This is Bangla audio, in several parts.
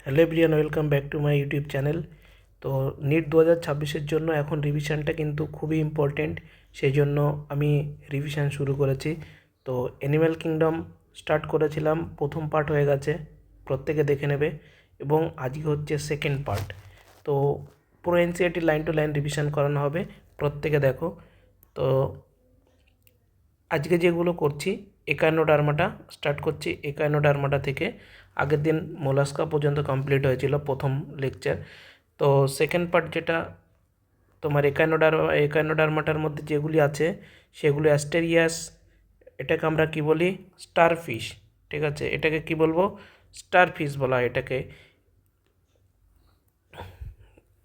Hello everyone, welcome back to my YouTube channel. তো নিট 2026-এর জন্য এখন রিভিশনটা কিন্তু খুবই ইম্পর্টেন্ট, সেই জন্য আমি রিভিশন শুরু করেছি। তো অ্যানিম্যাল কিংডম স্টার্ট করেছিলাম, প্রথম পার্ট হয়ে গেছে, প্রত্যেকে দেখে নেবে। এবং আজকে হচ্ছে সেকেন্ড পার্ট। তো পুরো NCERT line to line revision করানো হবে, প্রত্যেকে দেখো। তো আজকে যেগুলো করছি, একানোডার্মাটা স্টার্ট করছি। একানোডার্মাটা থেকে আগের দিন মোলাস্কা পর্যন্ত কমপ্লিট হয়েছিল প্রথম লেকচার। তো সেকেন্ড পার্ট যেটা তোমার একানোডার্মাটার মধ্যে যেগুলি আছে সেগুলি অ্যাস্টেরিয়াস, এটাকে আমরা কি বলি, স্টারফিশ। ঠিক আছে, এটাকে কি বলবো, স্টারফিশ বলা হয় এটাকে।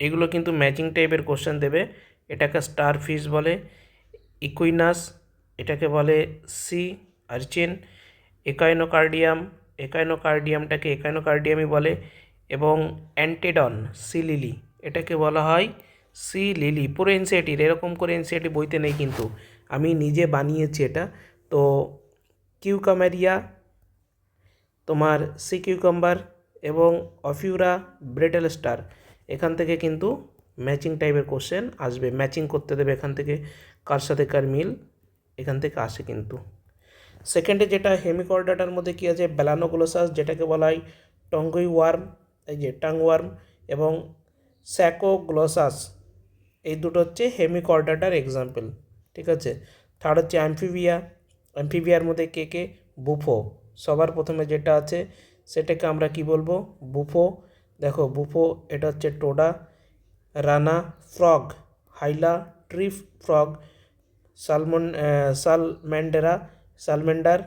এগুলো কিন্তু ম্যাচিং টাইপের কোশ্চেন দেবে। এটাকে স্টারফিশ বলে। ইকুইনাস, এটাকে বলে সি আর্চিন। একাইনোকার্ডিয়ামটাকে একাইনোকার্ডিয়ামই বলে। এবং অ্যান্টেডন, সি লিলি, এটাকে বলা হয় সি লিলি। পুরো এনসিইআরটির এরকম করে এনসিইআরটি বইতে নেই, কিন্তু আমি নিজে বানিয়েছি এটা। তো কিউকামেরিয়া, তোমার সি কিউকাম্বার এবং অফিউরা ব্রেটেল স্টার, এখান থেকে কিন্তু ম্যাচিং টাইপের কোশ্চেন আসবে। ম্যাচিং করতে দেবে এখান থেকে, কার সাথে কার মিল, এখান থেকে আসে কিন্তু। সেকেন্ডে যেটা হেমিকর্ডাটার মধ্যে কী আছে, ব্যালানোগ্লোসাস, যেটাকে বলা হয় টঙ্গুই ওয়ার্ম, এই যে টাং ওয়ার্ম, এবং স্যাকোগ্লোসাস, এই দুটো হচ্ছে হেমিকর্ডাটার এক্সাম্পল। ঠিক আছে। থার্ড হচ্ছে অ্যাম্ফিবিয়া। অ্যাম্ফিবিয়ার মধ্যে কে কে, বুফো, সবার প্রথমে যেটা আছে সেটাকে আমরা কি বলবো, বুফো। দেখো বুফো, এটা হচ্ছে toad, Rana, frog, Hyla, tree frog, salamander,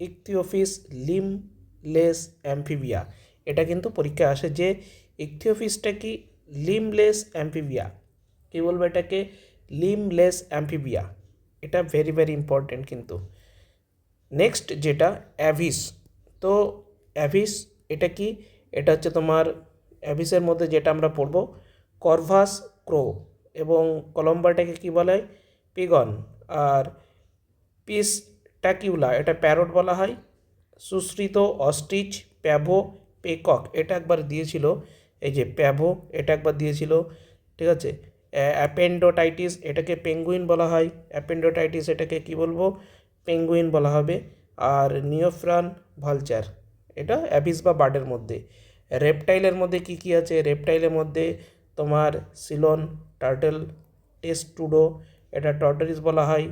Ichthyophis, limbless amphibia. এটা কিন্তু পরীক্ষায় আসে যে ইকথিওফিসটা কি, লিমলেস অ্যাম্ফিবিয়া। কী বলবো এটাকে, লিমলেস অ্যাম্ফিবিয়া। এটা ভেরি ভেরি ইম্পর্টেন্ট কিন্তু। নেক্সট যেটা অ্যাভিস। তো অ্যাভিস এটা কি, এটা হচ্ছে তোমার অ্যাভিসের মধ্যে যেটা আমরা পড়বো, কর্ভাস ক্রো, এবং কলম্বাটাকে কি বলা হয়, পিগন। আর পিস ট্যাকিউলা, এটা প্যারট বলা হয়। সুশ্রিত, অস্ট্রিচ, প্যাভো, পেকক, এটা একবার দিয়েছিল, এই যে প্যাভো, এটা একবার দিয়েছিল। ঠিক আছে। অ্যাপেন্ডোটাইটিস, এটাকে পেঙ্গুইন বলা হয়। অ্যাপেন্ডোটাইটিস এটাকে কি বলবো, পেঙ্গুইন বলা হবে। আর নিওফ্রান ভালচার, এটা অ্যাবিস বা বার্ডের মধ্যে। রেপটাইলের মধ্যে কি কি আছে, রেপটাইলের মধ্যে তোমার সিলন, টার্টেল, টেস্টুডো, এটা টর্টরিস বলা হয়।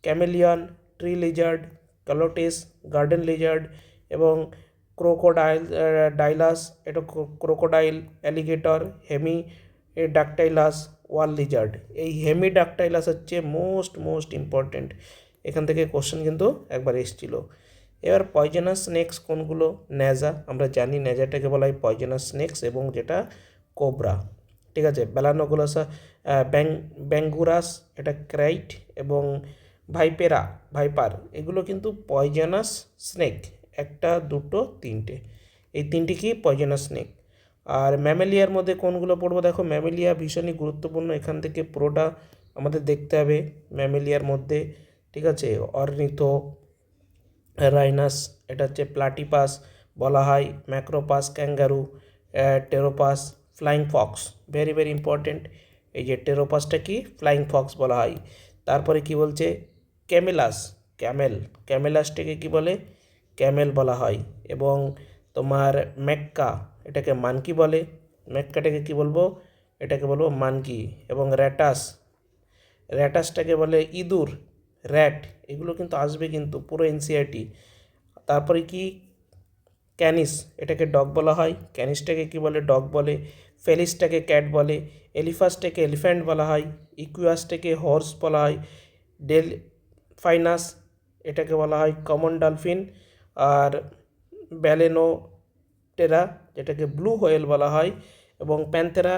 Chameleon, tree lizard, Calotes, garden lizard, এবং ডাইলাস, এটা crocodile, alligator, Dactylus, wall lizard. এই ডাকটাইলাস হচ্ছে মোস্ট ইম্পর্টেন্ট, এখান থেকে কোশ্চেন কিন্তু একবার এসেছিল। এবার পয়জনাস স্নেক্স কোনগুলো, ন্যাজা, আমরা জানি ন্যাজাটাকে বলা হয় পয়জনাস স্নেক্স, এবং যেটা কোবরা। ঠিক আছে। ব্যালানোগুলাসা, ব্যাঙ্গুরাস, এটা ক্রাইট, এবং ভাইপার, এগুলো কিন্তু পয়জনাস স্নেক। একটা, দুটো, তিনটে, এই তিনটি কি পয়জনাস স্নেক। আর ম্যামেলিয়ার মধ্যে কোনগুলো পড়বো, দেখো ম্যামেলিয়া ভীষণই গুরুত্বপূর্ণ, এখান থেকে পুরোটা আমাদের দেখতে হবে ম্যামেলিয়ার মধ্যে। ঠিক আছে। অর্নিথো রাইনাস, এটা হচ্ছে প্লাটিপাস বলা হয়। Macropus, kangaroo, Pteropus, flying fox, very very important. এই যে টেরোপাসটা কি, ফ্লাইং ফক্স বলা হয়। তারপরে কি বলছে, ক্যামেলাসটাকে কি বলে, ক্যামেল বলা হয়। এবং তোমার ম্যাক্কা, এটাকে মানকি বলে। ম্যাক্কাটাকে কি বলবো, এটাকে বলবো মানকি। এবং র্যাটাসটাকে বলে ইঁদুর, র্যাট, এগুলো কিন্তু আসবে কিন্তু পুরো এনসিইআরটি। তারপরে কি, ক্যানিস, এটাকে ডগ বলা হয়। ক্যানিসটাকে কি বলে, ডগ বলে। ফেলিসটাকে ক্যাট বলে। এলিফাসটাকে এলিফ্যান্ট বলা হয়। ইকুয়াসটাকে হর্স বলা হয়। ডেলফাইনাস, এটাকে বলা হয় কমন ডলফিন। আর ব্যালেনোটেরা, যেটাকে ব্লু হোয়েল বলা হয়। এবং প্যান্থেরা,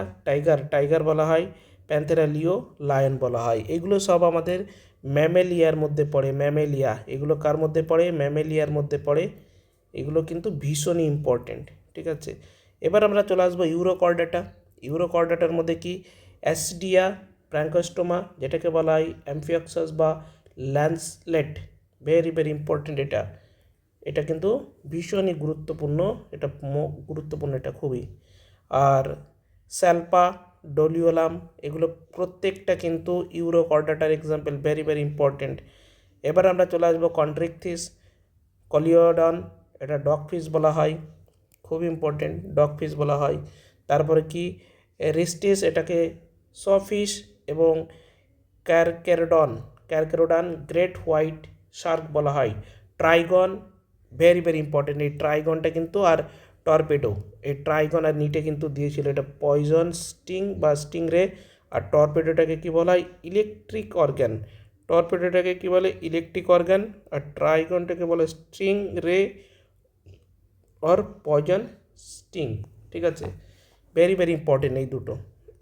টাইগার বলা হয়। প্যান্থেরা লিও, লায়ন বলা হয়। এগুলো সব আমাদের ম্যামেলিয়ার মধ্যে পড়ে। ম্যামেলিয়া, এগুলো কার মধ্যে পড়ে, ম্যামেলিয়ার মধ্যে পড়ে। এগুলো কিন্তু ভীষণই ইম্পর্টেন্ট। ঠিক আছে। এবার আমরা চলে আসবো ইউরোকর্ডাটার মধ্যে কি, অ্যাসিডিয়া, প্র্যাঙ্কোস্টোমা, যেটাকে বলা হয় অ্যামফিঅক্সাস বা ল্যান্সলেট, ভেরি ভেরি ইম্পর্টেন্ট। এটা কিন্তু ভীষণই গুরুত্বপূর্ণ, এটা খুবই। আর স্যালপা, ডোলিওলাম, এগুলো প্রত্যেকটা কিন্তু ইউরোকর্ডাটার এক্সাম্পল, ভেরি ভেরি ইম্পর্টেন্ট। এবার আমরা চলে আসবো কন্ট্রিকথিস, কলিওডন, এটা ডগ ফিশ বলা হয়, খুব ইম্পর্টেন্ট, ডগ ফিশ বলা হয়। তারপরে কি রিস্টিস, এটাকে সফিশ, এবং ক্যারকেরোডন গ্রেট হোয়াইট শার্ক বলা হয়। ট্রাইগন, ভেরি ভেরি ইম্পর্টেন্ট, এই ট্রাইগনটা কিন্তু, আর টর্পেডো, এই ট্রাইগন আর নিটে কিন্তু দিয়েছিল, এটা পয়জন স্টিং বা স্টিং রে। আর টর্পেডোটাকে কি বলা হয়, ইলেকট্রিক অর্গান, টর্পেডোটাকে কি বলে, ইলেকট্রিক অর্গান, আর ট্রাইগনটাকে বলে স্টিং রে অর পয়জন স্টিং। ঠিক আছে, ভেরি ভেরি ইম্পর্টেন্ট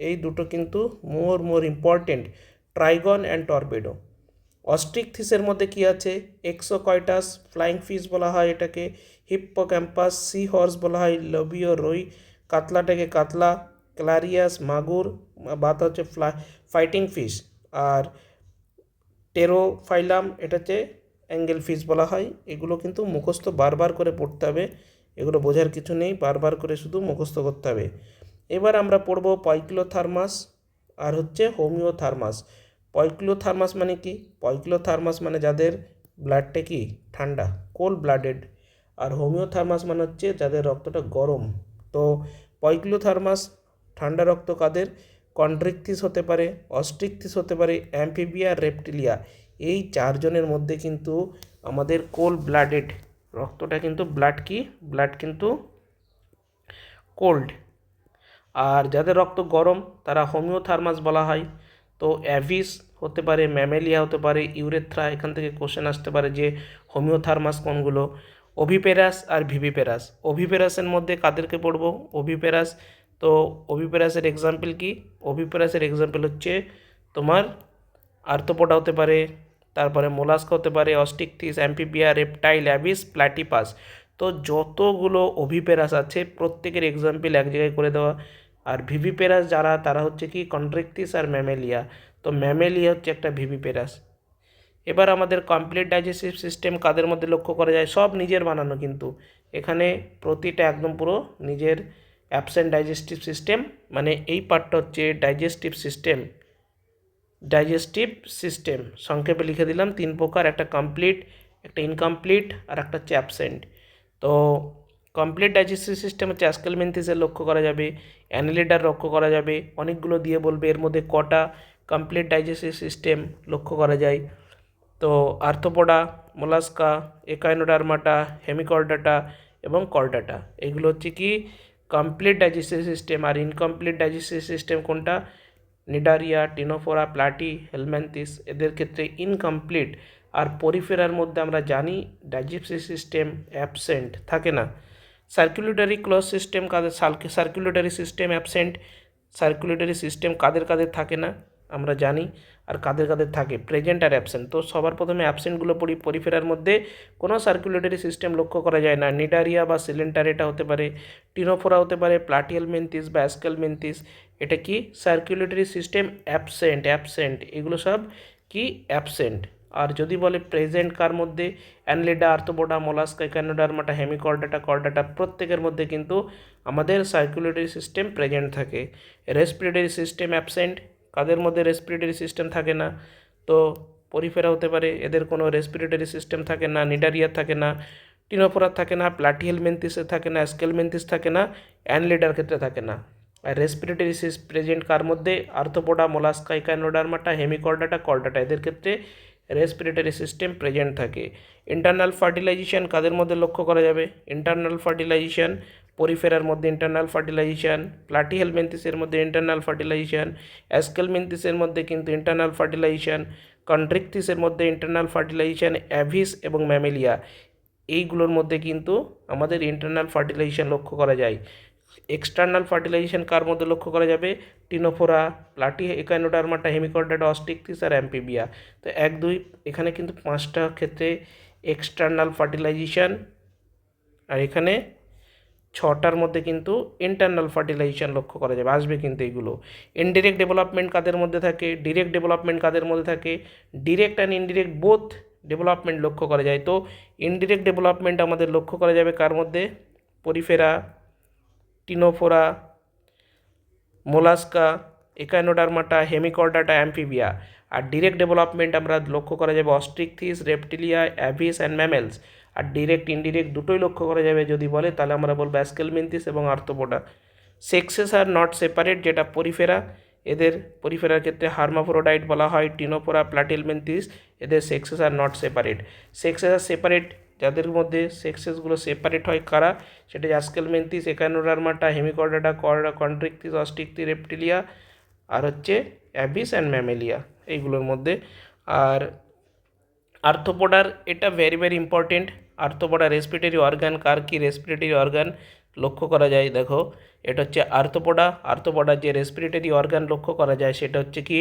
এই দুটো কিন্তু মোর ইম্পর্টেন্ট, ট্রাইগন অ্যান্ড টর্পেডো। অস্ট্রিকথিসের মধ্যে কি আছে, এক্সোকয়টাস, ফ্লাইং ফিশ বলা হয় এটাকে, হিপ্পোক্যাম্পাস, সি হর্স বলা হয়, লবিও রুই, কাতলাটাকে কাতলা, ক্লারিয়াস মাগুর, বাত হচ্ছে ফাইটিং ফিশ, আর টেরোফাইলাম, এটা হচ্ছে অ্যাঙ্গেল ফিশ বলা হয়। এগুলো কিন্তু মুখস্থ বারবার করে পড়তে হবে, এগুলো বোঝার কিছু নেই, বারবার করে শুধু মুখস্থ করতে হবে। এবার আমরা পড়ব পয়ক্লোথার্মাস আর হচ্ছে হোমিওথার্মাস। পয়ক্লোথার্মাস মানে কি, পয়ক্লোথার্মাস মানে যাদের ব্লাডটা কি ঠান্ডা, কোল্ড ব্লাডেড, আর হোমিওথার্মাস মানে হচ্ছে যাদের রক্তটা গরম। তো পয়ক্লোথার্মাস ঠান্ডা রক্ত কাদের, কন্ট্রিকথিস হতে পারে, অস্ট্রিকথিস হতে পারে, অ্যাম্ফিবিয়া, রেপটিলিয়া, এই চারজনের মধ্যে কিন্তু আমাদের কোল্ড ব্লাডেড রক্তটা কিন্তু ব্লাড কিন্তু কোল্ড। আর যাদের রক্ত গরম তারা হোমিওথার্মাস বলা হয়। তো অ্যাভিস হতে পারে, ম্যামেলিয়া হতে পারে, ইউরেথ্রা, এখান থেকে কোশ্চেন আসতে পারে যে হোমিওথার্মাস কোনগুলো। ওভিপেরাস আর ভিভিপেরাস, ওভিপেরাসের মধ্যে কাদেরকে পড়বো, ওভিপেরাস, তো ওভিপেরাসের এক্সাম্পল কি, ওভিপেরাসের এক্সাম্পল হচ্ছে তোমার আর্থ্রোপোডা হতে পারে, তারপরে মোলাস্কা হতে পারে, অস্টিকথিস, অ্যাম্ফিবিয়া, রেপটাইল, অ্যাবিস, প্ল্যাটিপাস। তো যতগুলো ওভিপেরাস আছে প্রত্যেকের এক্সাম্পল এক জায়গায় করে দেওয়া। আর ভিভিপেরাস যারা, তারা হচ্ছে কি কন্ট্রিকথিস আর ম্যামেলিয়া, তো ম্যামেলিয়া হচ্ছে একটা ভিভিপেরাস। এবার আমাদের কমপ্লিট ডাইজেস্টিভ সিস্টেম কাদের মধ্যে লক্ষ্য করা যায়, সব নিজের বানানো কিন্তু, এখানে প্রতিটা একদম পুরো নিজের। অ্যাবসেন্ট ডাইজেস্টিভ সিস্টেম মানে এই পার্টটা হচ্ছে ডাইজেস্টিভ সিস্টেম সংক্ষেপে লিখে দিলাম, তিন প্রকার, একটা কমপ্লিট, একটা ইনকমপ্লিট, আর একটা হচ্ছে অ্যাবসেন্ট। তো কমপ্লিট ডাইজেস্টিভ সিস্টেম হচ্ছে অ্যাস্কেলমেন্থিসের লক্ষ্য করা যাবে, অ্যানিলিডার লক্ষ্য করা যাবে, অনেকগুলো দিয়ে বলবে এর মধ্যে কটা কমপ্লিট ডাইজেস্টিভ সিস্টেম লক্ষ্য করা যায়। তো আর্থ্রোপোডা, মোলাস্কা, একাইনোডার্মাটা, হেমিকর্ডাটা এবং কর্ডাটা, এগুলো হচ্ছে কি কমপ্লিট ডাইজেস্টিভ সিস্টেম। আর ইনকমপ্লিট ডাইজেস্টিভ সিস্টেম কোনটা, নিডারিয়া, টিনোফোরা, প্লাটি, হেলম্যান্থিস, এদের ক্ষেত্রে ইনকমপ্লিট। আর পরিফেরার মধ্যে আমরা জানি ডাইজেস্টিভ সিস্টেম অ্যাবসেন্ট থাকে না। সার্কুলেটরি ক্লোজ সিস্টেম কাদের, circulatory system absent, circulatory system কাদের কাদের থাকে না আমরা জানি, আর কাদের কাদের থাকে, প্রেজেন্ট আর অ্যাবসেন্ট। তো সবার প্রথমে অ্যাবসেন্টগুলো পড়ি। পরিফেরার মধ্যে কোনো সার্কুলেটরি সিস্টেম লক্ষ্য করা যায় না, নিডারিয়া বা সিলেন্টারেটা হতে পারে, টিনোফোরা হতে পারে, প্লাটিহেলমিনথিস বা অ্যাস্কেলমিনথিস, এটা কি সার্কুলেটরি সিস্টেম অ্যাবসেন্ট, এগুলো সব কি অ্যাবসেন্ট। আর যদি বলে প্রেজেন্ট কার মধ্যে, Annelida, Arthropoda, Mollusca, Echinodermata, Hemichordata, Chordata, প্রত্যেকের মধ্যে কিন্তু আমাদের সার্কুলেটরি সিস্টেম প্রেজেন্ট থাকে। রেসপিরেটরি সিস্টেম অ্যাবসেন্ট, কাদের মধ্যে রেসপিরেটরি সিস্টেম থাকে না, তো পরিফেরা হতে পারে, এদের কোনো রেসপিরেটরি সিস্টেম থাকে না, নিডারিয়া থাকে না, টিনোফোরা থাকে না, প্লাটিহেলমিনথিসে থাকে না, অ্যাস্কেলমিনথিস থাকে না, অ্যানলিডার ক্ষেত্রে থাকে না। আর রেসপিরেটরি প্রেজেন্ট কার মধ্যে, arthropoda, Mollusca, Echinodermata, Hemichordata, chordata, এদের ক্ষেত্রে রেসপিরেটরি সিস্টেম প্রেজেন্ট থাকে। ইন্টারনাল ফার্টিলাইজেশন কাদের মধ্যে লক্ষ্য করা যাবে, ইন্টারনাল ফার্টিলাইজেশন পরিফেরার মধ্যে ইন্টারনাল ফার্টিলাইজেশন, প্লাটিহেলমিনথিসের মধ্যে ইন্টারনাল ফার্টিলাইজেশন, অ্যাস্কেলমিনথিসের মধ্যে কিন্তু ইন্টারনাল ফার্টিলাইজেশন, কন্ট্রিকথিসের মধ্যে ইন্টারনাল ফার্টিলাইজেশন, অ্যাভিস এবং ম্যামেলিয়া, এইগুলোর মধ্যে কিন্তু আমাদের ইন্টারনাল ফার্টিলাইজেশন লক্ষ্য করা যায়। এক্সটার্নাল ফার্টিলাইজেশন কার মধ্যে লক্ষ্য করা যাবে, টিনোফোরা, প্লাটি, একাইনোডার্মাটা, হেমিকর্ডাটা, অস্টিকথিস আর অ্যাম্ফিবিয়া। তো 1, 2 এখানে কিন্তু 5টা ক্ষেত্রে এক্সটার্নাল ফার্টিলাইজেশন, আর এখানে 6টার মধ্যে কিন্তু ইন্টারনাল ফার্টিলাইজেশন লক্ষ্য করা যাবে, আসবে কিন্তু এগুলো। ইনডিরেক্ট ডেভেলপমেন্ট কাদের মধ্যে থাকে, ডিরেক্ট ডেভেলপমেন্ট কাদের মধ্যে থাকে, direct and indirect both development লক্ষ্য করা যায়। তো ইনডিরেক্ট ডেভেলপমেন্ট আমাদের লক্ষ্য করা যাবে কার মধ্যে, Porifera, Ctenophora, Mollusca, Echinodermata, Hemichordata, Amphibia. আর ডিরেক্ট ডেভেলপমেন্ট আমরা লক্ষ্য করা যাবে Osteichthyes, Reptilia, Aves and mammals. আর ডিরেক্ট ইনডিরেক্ট দুটোই লক্ষ্য করা যাবে যদি বলে তাহলে আমরা বলবো অ্যাস্কেলমেন্থিস এবং Arthropoda. Sexes are not separate, যেটা পরিফেরা, এদের পরিফেরার ক্ষেত্রে হার্মাফ্রোডাইট বলা হয়, টিনোফোরা, প্লাটিলমেন্থিস, এদের sexes are not separate. Sexes are separate, যাদের মধ্যে সেক্সেসগুলো সেপারেট হয় কারা, সেটা Aschelminthes, Echinodermata, Hemichordata, Chondrichthyes, Osteichthyes, Reptilia, আর হচ্ছে অ্যাবিস অ্যান্ড ম্যামেলিয়া, এইগুলোর মধ্যে। আর আর্থ্রোপোডার এটা very very important. Arthropoda respiratory organ, কার কি রেসপিরেটরি অর্গান লক্ষ্য করা যায়, দেখো এটা হচ্ছে আর্থ্রোপোডা। আর্থ্রোপোডার যে রেসপিরেটরি অর্গান লক্ষ্য করা যায় সেটা হচ্ছে কি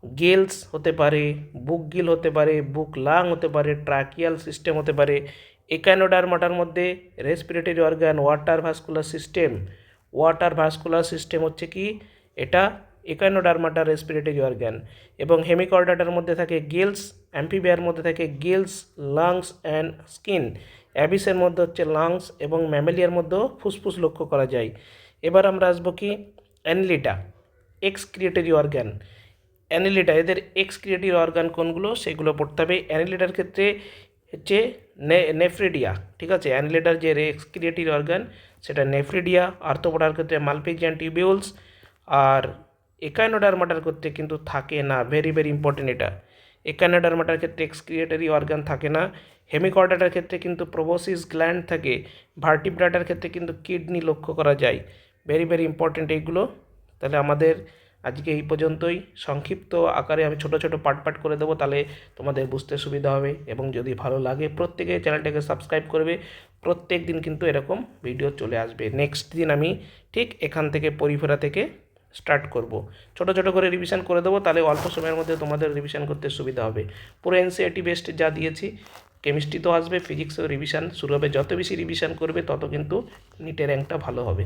গিলস হতে পারে, বুক গিল হতে পারে, বুক লাং হতে পারে, ট্রাকিয়াল সিস্টেম হতে পারে। একাইনোডার্মাটার মধ্যে respiratory organ water vascular system. Water vascular system হচ্ছে কি এটা একাইনোডার্মাটার রেসপিরেটরি অর্গান। এবং হেমিকর্ডাটার মধ্যে থাকে গিলস, অ্যাম্ফিবিয়ার মধ্যে থাকে গিলস, লাংস অ্যান্ড স্কিন। অ্যাবিসের মধ্যে হচ্ছে লাংস এবং ম্যামেলিয়ার মধ্যেও ফুসফুস লক্ষ্য করা যায়। এবার আমরা আসবো কি অ্যানিলিটা, এক্সক্রিয়েটরি অর্গান। অ্যানিলিটা, এদের এক্সক্রিয়েটরি অর্গান কোনগুলো সেগুলো পড়তে হবে। অ্যানিলিটার ক্ষেত্রে হচ্ছে নেফ্রিডিয়া, ঠিক আছে, অ্যানিলিটার যে এক্সক্রিয়েটরি অর্গান সেটা নেফ্রিডিয়া। আর্থ্রোপোডার ক্ষেত্রে মালপিজিয়ান টিবিউলস। আর একাইনোডার্মাটার ক্ষেত্রে কিন্তু থাকে না, ভেরি ভেরি ইম্পর্টেন্ট এটা। একাইনোডার্মাটার ক্ষেত্রে এক্সক্রিয়েটরি অর্গান থাকে না। হেমিকর্ডাটার ক্ষেত্রে কিন্তু প্রোবোসিস গ্ল্যান্ড থাকে। ভার্টিব্রাটার ক্ষেত্রে কিন্তু কিডনি লক্ষ্য করা যায়। ভেরি ভেরি ইম্পর্টেন্ট এইগুলো। তাহলে আমাদের আজকে এই পর্যন্তই। সংক্ষিপ্ত আকারে আমি ছোট ছোট পার্ট পার্ট করে দেবো, তাহলে তোমাদের বুঝতে সুবিধা হবে। এবং যদি ভালো লাগে প্রত্যেকে চ্যানেলটাকে সাবস্ক্রাইব করবে। প্রত্যেক দিন কিন্তু এরকম ভিডিও চলে আসবে। নেক্সট দিন আমি ঠিক এখান থেকে পরিফেরা থেকে স্টার্ট করব। ছোট ছোট করে রিভিশন করে দেবো, তাহলে অল্প সময়ের মধ্যে তোমাদের রিভিশন করতে সুবিধা হবে। পুরো এনসিইআরটি বেস্ট যা দিয়েছি, কেমিস্ট্রি তো আসবে, ফিজিক্সও রিভিশন শুরু হবে। যত বেশি রিভিশন করবে তত কিন্তু নিটের র্যাঙ্কটা ভালো হবে।